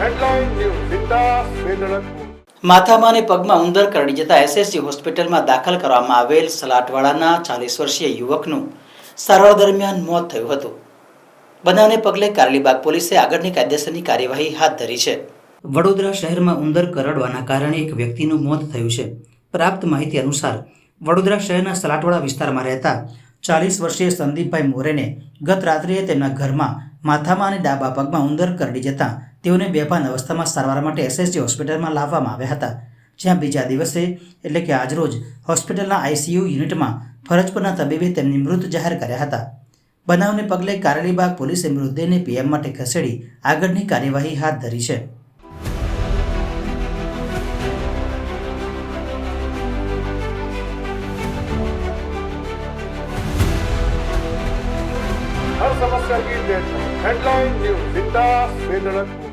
Headline news સીધા વેદળકપુર. માથામાં અને પગમાં ઉંદર કરડી જતા એસએસજી હોસ્પિટલમાં દાખલ કરવામાં આવેલ સલાટવાડાના 40 વર્ષીય યુવકનું સારવાર દરમિયાન મોત થયું હતું. બનાવને પગલે કારેલીબાગ પોલીસે આગળની કાયદેસરની કાર્યવાહી હાથ ધરી છે. વડોદરા શહેરમાં ઉંદર કરડવાના કારણે એક વ્યક્તિનું મોત થયું છે. પ્રાપ્ત માહિતી અનુસાર વડોદરા શહેરના સલાટવાડા વિસ્તારમાં રહેતા 40 વર્ષીય સંદીપભાઈ મોરેને ગત રાત્રિએ તેમના ઘરમાં માથામાં અને ડાબા પગમાં ઉંદર કરડી જતા તેઓને બેભાન અવસ્થામાં સારવાર માટે એસએસજી હોસ્પિટલમાં લાવવામાં આવ્યા હતા, જ્યાં બીજા દિવસે એટલે કે આજરોજ હોસ્પિટલના આઈસીયુ યુનિટમાં ફરજ પરના તબીબે તેમને મૃત જાહેર કર્યા હતા. બનાવને પગલે કારેલીબાગ પોલીસે મૃતદેહને પીએમ માટે ખસેડી આગળની કાર્યવાહી હાથ ધરી છે. हर समस्या की डेट हेडलाइन न्यूज સીધા વેદળકપુર.